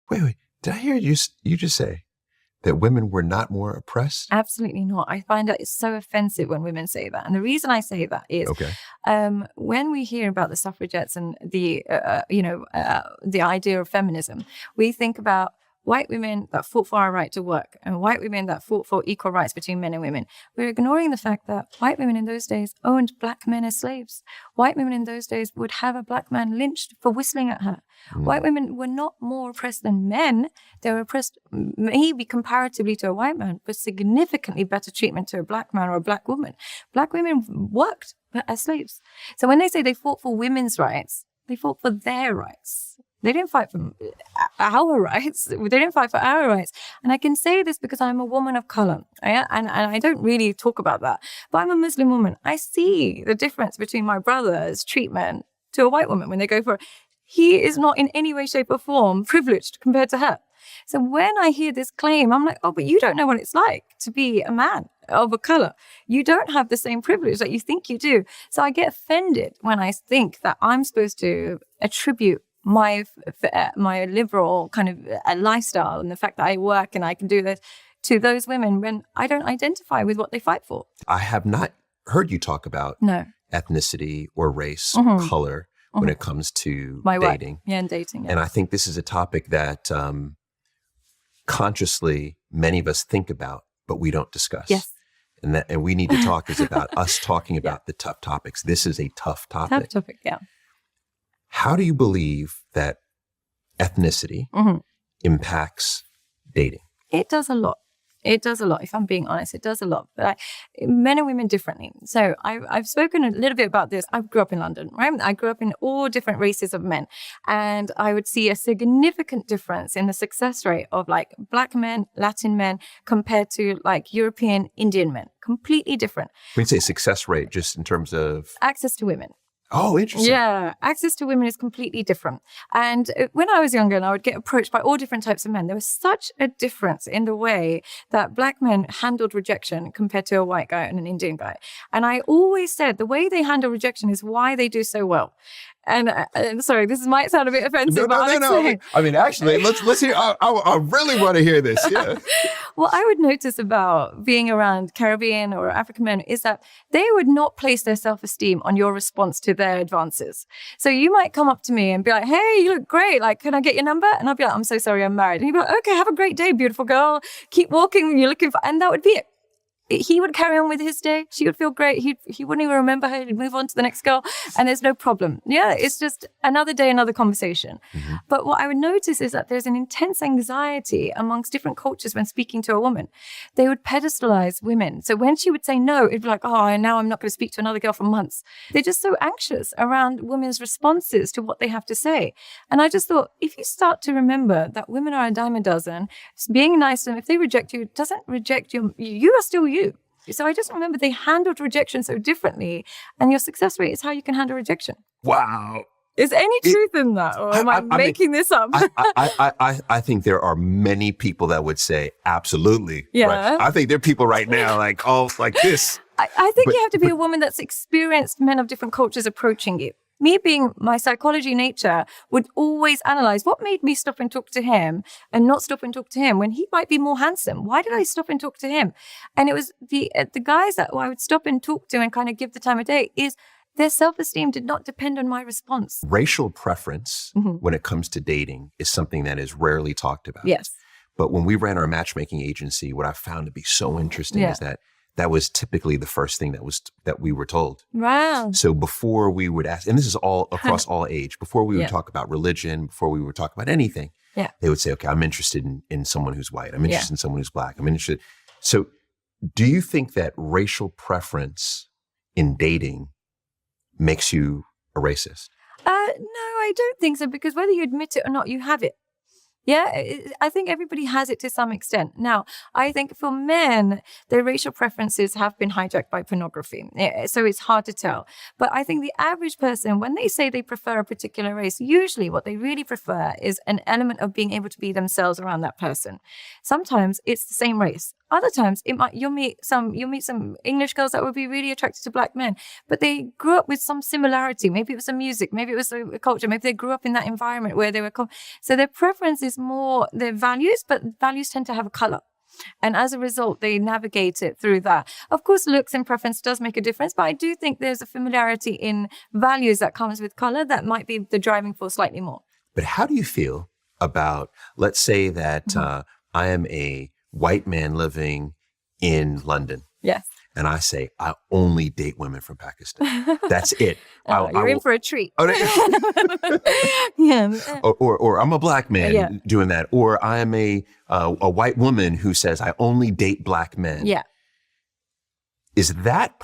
Wait. Did I hear you just say that women were not more oppressed? Absolutely not. I find that it's so offensive when women say that. And the reason I say that is when we hear about the suffragettes and the idea of feminism, we think about white women that fought for our right to work and white women that fought for equal rights between men and women. We're ignoring the fact that white women in those days owned black men as slaves. White women in those days would have a black man lynched for whistling at her. White women were not more oppressed than men. They were oppressed maybe comparatively to a white man, but significantly better treatment to a black man or a black woman. Black women worked as slaves. So when they say they fought for women's rights, they fought for their rights. They didn't fight for our rights. They didn't fight for our rights. And I can say this because I'm a woman of color. And I don't really talk about that. But I'm a Muslim woman. I see the difference between my brother's treatment to a white woman when they go for it. He is not in any way, shape or form privileged compared to her. So when I hear this claim, I'm like, oh, but you don't know what it's like to be a man of a color. You don't have the same privilege that you think you do. So I get offended when I think that I'm supposed to attribute my liberal kind of lifestyle and the fact that I work and I can do this to those women when I don't identify with what they fight for. I have not heard you talk about ethnicity or race, color when it comes to dating. Work. Yeah, and dating. Yeah. And I think this is a topic that consciously many of us think about, but we don't discuss. Yes. And we need to talk is about us talking about the tough topics. This is a tough topic. Tough topic, yeah. How do you believe that ethnicity impacts dating? It does a lot. It does a lot. If I'm being honest, it does a lot. But men and women differently. So I've spoken a little bit about this. I grew up in London, right? I grew up in all different races of men. And I would see a significant difference in the success rate of like Black men, Latin men, compared to like European, Indian men. Completely different. When you say success rate, just in terms of? Access to women. Oh, interesting. Yeah. Access to women is completely different. And when I was younger and I would get approached by all different types of men, there was such a difference in the way that Black men handled rejection compared to a white guy and an Indian guy. And I always said the way they handle rejection is why they do so well. And sorry, this might sound a bit offensive. No. I mean, actually, let's hear. I really want to hear this. Yeah. What I would notice about being around Caribbean or African men is that they would not place their self-esteem on your response to their advances. So you might come up to me and be like, "Hey, you look great. Like, can I get your number?" And I'll be like, "I'm so sorry, I'm married." And you'd be like, "Okay, have a great day, beautiful girl. Keep walking when you're looking for," and that would be it. He would carry on with his day. She would feel great. He wouldn't even remember her. He'd move on to the next girl. And there's no problem. Yeah, it's just another day, another conversation. Mm-hmm. But what I would notice is that there's an intense anxiety amongst different cultures when speaking to a woman. They would pedestalize women. So when she would say no, it'd be like, oh, now I'm not going to speak to another girl for months. They're just so anxious around women's responses to what they have to say. And I just thought, if you start to remember that women are a dime a dozen, being nice to them, if they reject you, it doesn't reject you. You are still you. So I just remember they handled rejection so differently, and your success rate is how you can handle rejection. Wow. Is there any truth in that, or am I making this up? I think there are many people that would say absolutely. Yeah. Right. I think there are people right now like this. I think you have to be a woman that's experienced men of different cultures approaching you. Me being my psychology nature would always analyze what made me stop and talk to him and not stop and talk to him when he might be more handsome. Why did I stop and talk to him? And it was the guys that I would stop and talk to and kind of give the time of day is their self-esteem did not depend on my response. Racial preference when it comes to dating is something that is rarely talked about. Yes. But when we ran our matchmaking agency, what I found to be so interesting is that was typically the first thing that we were told. Wow. So before we would ask, and this is all across all age, before we would talk about religion, before we would talk about anything, they would say, okay, I'm interested in someone who's white. I'm interested in someone who's Black. I'm interested. So do you think that racial preference in dating makes you a racist? No, I don't think so, because whether you admit it or not, you have it. Yeah, I think everybody has it to some extent. Now, I think for men, their racial preferences have been hijacked by pornography. So it's hard to tell. But I think the average person, when they say they prefer a particular race, usually what they really prefer is an element of being able to be themselves around that person. Sometimes it's the same race. Other times you'll meet some English girls that would be really attracted to black men, but they grew up with some similarity. Maybe it was the music, maybe it was the culture, maybe they grew up in that environment where they were. So their preference is more their values, but values tend to have a color. And as a result, they navigate it through that. Of course, looks and preference does make a difference, but I do think there's a familiarity in values that comes with color that might be the driving force slightly more. But how do you feel about, let's say that I am a white man living in London. Yes. And I say, I only date women from Pakistan. That's it. You're in for a treat. Yeah. Or I'm a black man doing that. Or I am a white woman who says, I only date black men. Yeah. Is that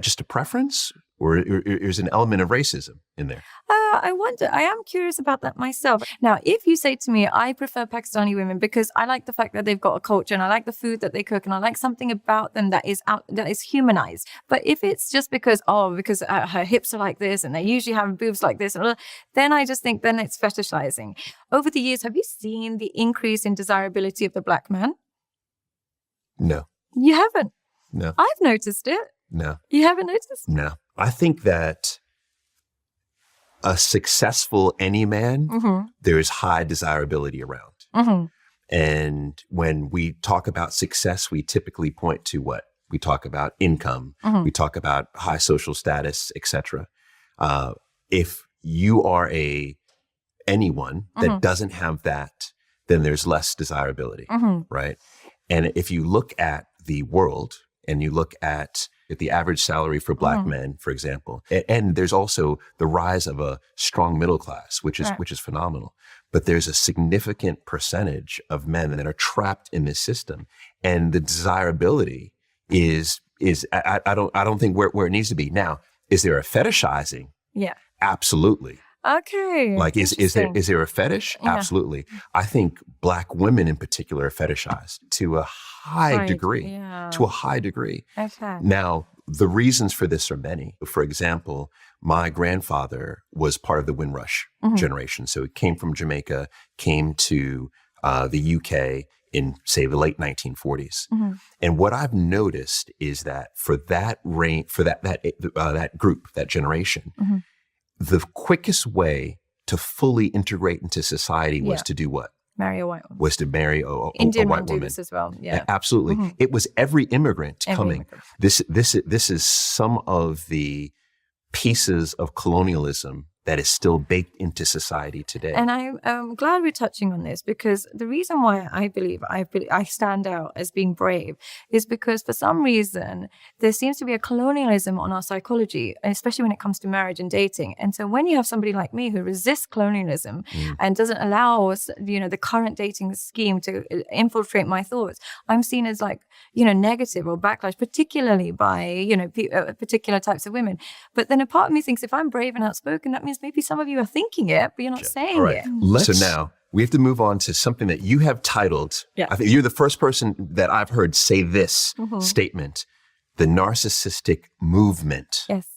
just a preference? Or is an element of racism in there? I wonder. I am curious about that myself. Now, if you say to me, I prefer Pakistani women because I like the fact that they've got a culture and I like the food that they cook and I like something about them that is humanized. But if it's just because her hips are like this and they usually have boobs like this, then I just think then it's fetishizing. Over the years, have you seen the increase in desirability of the black man? No. You haven't? No. I've noticed it. No. You haven't noticed? No. I think that a successful any man, there is high desirability around. Mm-hmm. And when we talk about success, we typically point to what? We talk about income. Mm-hmm. We talk about high social status, etc. If you are anyone that doesn't have that, then there's less desirability, right? And if you look at the world and you look at the average salary for black men, for example, and there's also the rise of a strong middle class, which is phenomenal. But there's a significant percentage of men that are trapped in this system, and the desirability is I don't think where it needs to be. Now, is there a fetishizing? Yeah, absolutely. Okay. Like, is there a fetish? Yeah. Absolutely. I think black women in particular are fetishized to a high degree. Yeah. To a high degree. Okay. Now, the reasons for this are many. For example, my grandfather was part of the Windrush generation. So he came from Jamaica, came to the UK in, say, the late 1940s. Mm-hmm. And what I've noticed is that for that group, that generation, the quickest way to fully integrate into society was to do what? Marry a white woman. Was to marry a Indian white do woman. This as well. Yeah, absolutely. Mm-hmm. It was every immigrant coming. This is some of the pieces of colonialism that is still baked into society today. And I'm glad we're touching on this, because the reason why I believe I stand out as being brave is because for some reason there seems to be a colonialism on our psychology, especially when it comes to marriage and dating. And so when you have somebody like me who resists colonialism and doesn't allow us, the current dating scheme to infiltrate my thoughts, I'm seen as negative or backlash, particularly by particular types of women. But then a part of me thinks if I'm brave and outspoken, that means maybe some of you are thinking it, but you're not saying it. So now we have to move on to something that you have titled. I think you're the first person that I've heard say this statement, the narcissistic movement. Yes.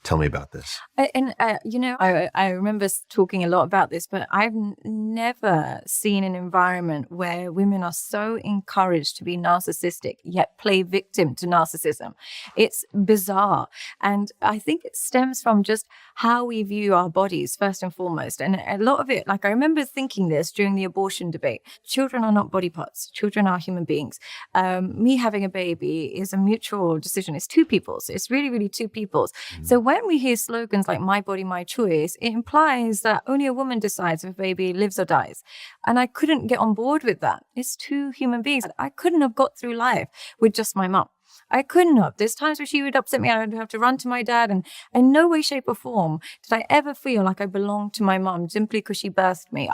Tell me about this. I remember talking a lot about this, but I've never seen an environment where women are so encouraged to be narcissistic, yet play victim to narcissism. It's bizarre. And I think it stems from just how we view our bodies, first and foremost. And a lot of it, I remember thinking this during the abortion debate. Children are not body parts. Children are human beings. Me having a baby is a mutual decision. It's two people's. It's really, really two people's. So when we hear slogans like my body, my choice, it implies that only a woman decides if a baby lives or dies. And I couldn't get on board with that. It's two human beings. I couldn't have got through life with just my mum. I couldn't have. There's times where she would upset me. I would have to run to my dad. And in no way, shape or form did I ever feel like I belonged to my mum simply because she birthed me.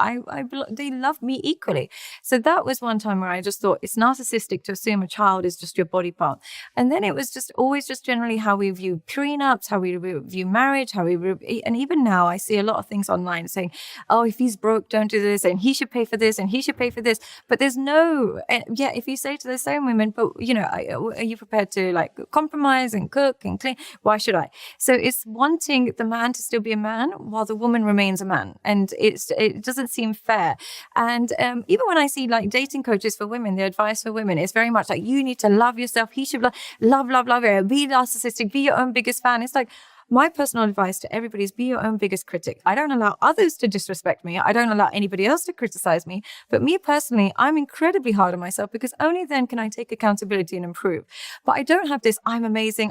They loved me equally. So that was one time where I just thought it's narcissistic to assume a child is just your body part. And then it was just always just generally how we view prenups, how we view marriage, and even now I see a lot of things online saying, oh, if he's broke, don't do this, and he should pay for this, and he should pay for this. But there's no, if you say to those same women, but are you prepared to like compromise and cook and clean. Why should I? So it's wanting the man to still be a man while the woman remains a man. And it doesn't seem fair. And even when I see like dating coaches for women, the advice for women is very much like, you need to love yourself. He should love, be narcissistic, be your own biggest fan. It's like, my personal advice to everybody is be your own biggest critic. I don't allow others to disrespect me. I don't allow anybody else to criticize me. But me personally, I'm incredibly hard on myself because only then can I take accountability and improve. But I don't have this, I'm amazing,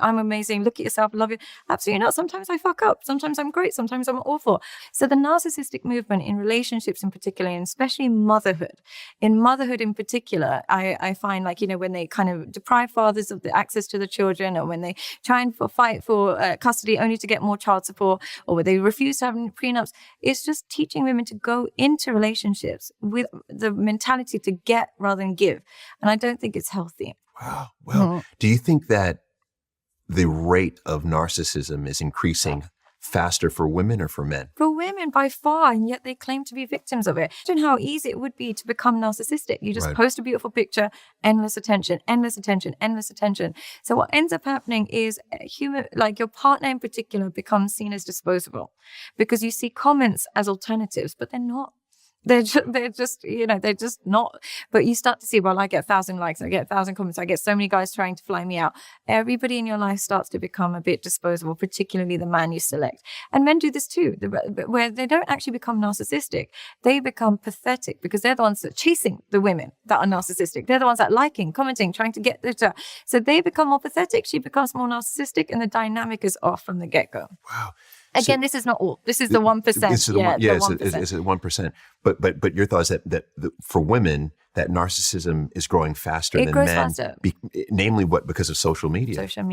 look at yourself, love you. Absolutely not. Sometimes I fuck up. Sometimes I'm great. Sometimes I'm awful. So the narcissistic movement in relationships in particular, and especially motherhood, in particular, I find like, when they kind of deprive fathers of the access to the children, or when they try and fight for custody only to get more child support, or where they refuse to have prenups. It's just teaching women to go into relationships with the mentality to get rather than give. And I don't think it's healthy. Wow. Well, do you think that the rate of narcissism is increasing faster for women or for men? For women by far, and yet they claim to be victims of it. Imagine how easy it would be to become narcissistic. You just post a beautiful picture, endless attention, endless attention, endless attention. So what ends up happening is like your partner in particular becomes seen as disposable because you see comments as alternatives, but they're not. They're just not. But you start to see, well, I get 1,000 likes, I get 1,000 comments, I get so many guys trying to fly me out. Everybody in your life starts to become a bit disposable, particularly the man you select. And men do this too, where they don't actually become narcissistic. They become pathetic because they're the ones that are chasing the women that are narcissistic. They're the ones that are liking, commenting, trying to get there. So they become more pathetic. She becomes more narcissistic, and the dynamic is off from the get-go. Wow. Again, this is not all. This is the 1%. It's the 1%. But your thought is that for women, that narcissism is growing faster than men. It grows faster. Namely, what? Because of social media. Social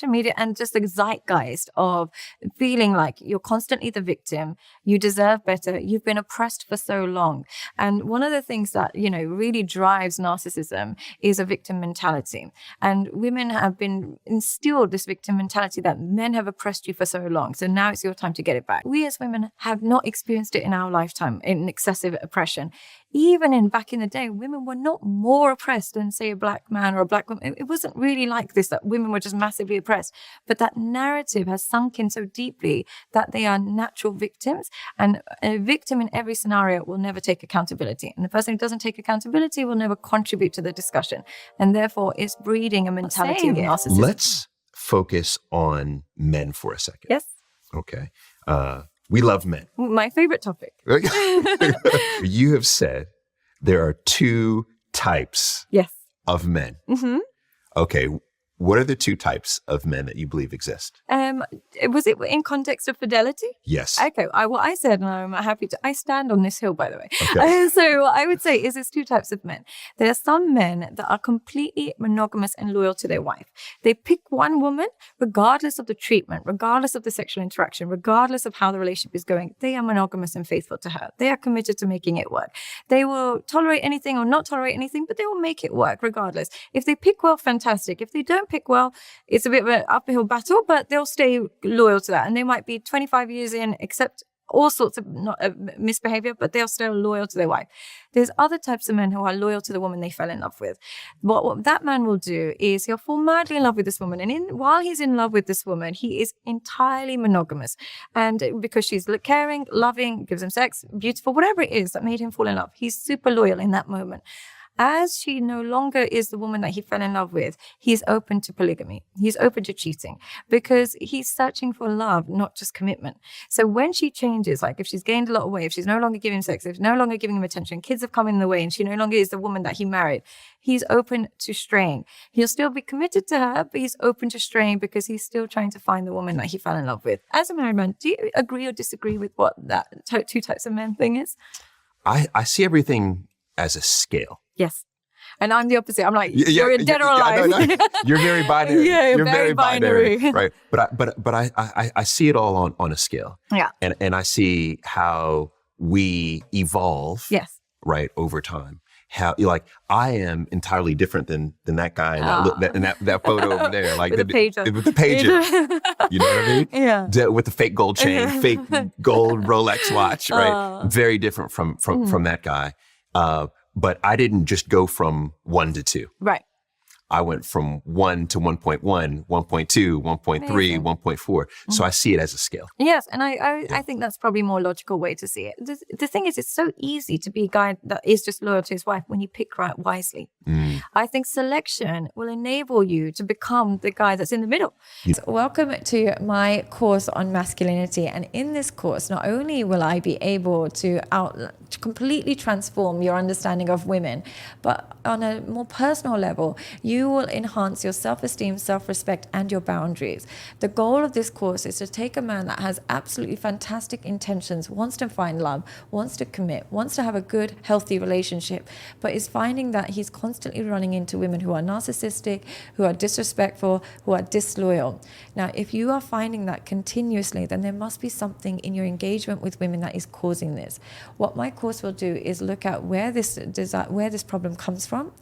media, and just the zeitgeist of feeling like you're constantly the victim. You deserve better. You've been oppressed for so long. And one of the things that, really drives narcissism is a victim mentality. And women have been instilled this victim mentality that men have oppressed you for so long. So now it's your time to get it back. We as women have not experienced it in our lifetime, in excessive oppression. Even back in the day, women were not more oppressed than, say, a black man or a black woman. It wasn't really like this, that women were just massively oppressed. But that narrative has sunk in so deeply that they are natural victims. And a victim in every scenario will never take accountability. And the person who doesn't take accountability will never contribute to the discussion. And therefore, it's breeding a mentality of narcissism. Let's focus on men for a second. Yes. Okay. We love men. My favorite topic. You have said there are two types of men. Mm-hmm. Okay. What are the two types of men that you believe exist? Was it in context of fidelity? Yes. Okay. What I said, and I'm happy to, I stand on this hill, by the way. Okay. So what I would say is there's two types of men. There are some men that are completely monogamous and loyal to their wife. They pick one woman, regardless of the treatment, regardless of the sexual interaction, regardless of how the relationship is going. They are monogamous and faithful to her. They are committed to making it work. They will tolerate anything or not tolerate anything, but they will make it work regardless. If they pick well, fantastic. If they don't pick well, it's a bit of an uphill battle, but they'll stay loyal to that. And they might be 25 years in, accept all sorts of misbehavior, but they're still loyal to their wife. There's other types of men who are loyal to the woman they fell in love with. What that man will do is he'll fall madly in love with this woman. And while he's in love with this woman, he is entirely monogamous. And because she's caring, loving, gives him sex, beautiful, whatever it is that made him fall in love, he's super loyal in that moment. As she no longer is the woman that he fell in love with, he's open to polygamy. He's open to cheating because he's searching for love, not just commitment. So when she changes, like if she's gained a lot of weight, if she's no longer giving sex, if she's no longer giving him attention, kids have come in the way and she no longer is the woman that he married, he's open to straying. He'll still be committed to her, but he's open to straying because he's still trying to find the woman that he fell in love with. As a married man, do you agree or disagree with what that two types of men thing is? I see everything as a scale. Yes. And I'm the opposite. I'm like, you're dead or alive. No. You're very binary. Yeah, you're very binary. Right. But I see it all on a scale. Yeah. And I see how we evolve. Yes. Right, over time. How I am entirely different than that guy in that photo over there. Like with the pager. With the pager. You know what I mean? Yeah. With the fake gold chain, fake gold Rolex watch, right? Very different from that guy. But I didn't just go from 1 to 2. Right. I went from 1 to 1.1, 1.2, 1.3, 1.4. So I see it as a scale. Yes. And I think that's probably a more logical way to see it. The thing is, it's so easy to be a guy that is just loyal to his wife when you pick right wisely. I think selection will enable you to become the guy that's in the middle. So welcome to my course on masculinity. And in this course, not only will I be able to completely transform your understanding of women, but on a more personal level, you will enhance your self-esteem, self-respect, and your boundaries. The goal of this course is to take a man that has absolutely fantastic intentions, wants to find love, wants to commit, wants to have a good, healthy relationship, but is finding that he's constantly running into women who are narcissistic, who are disrespectful, who are disloyal. Now, if you are finding that continuously, then there must be something in your engagement with women that is causing this. What my course will do is look at where this problem comes from,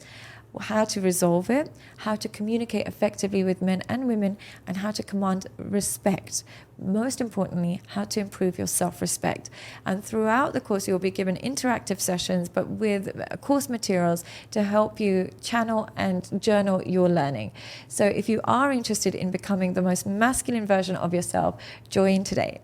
how to resolve it, how to communicate effectively with men and women, and how to command respect. Most importantly, how to improve your self-respect. And throughout the course, you'll be given interactive sessions, but with course materials to help you channel and journal your learning. So if you are interested in becoming the most masculine version of yourself, join today.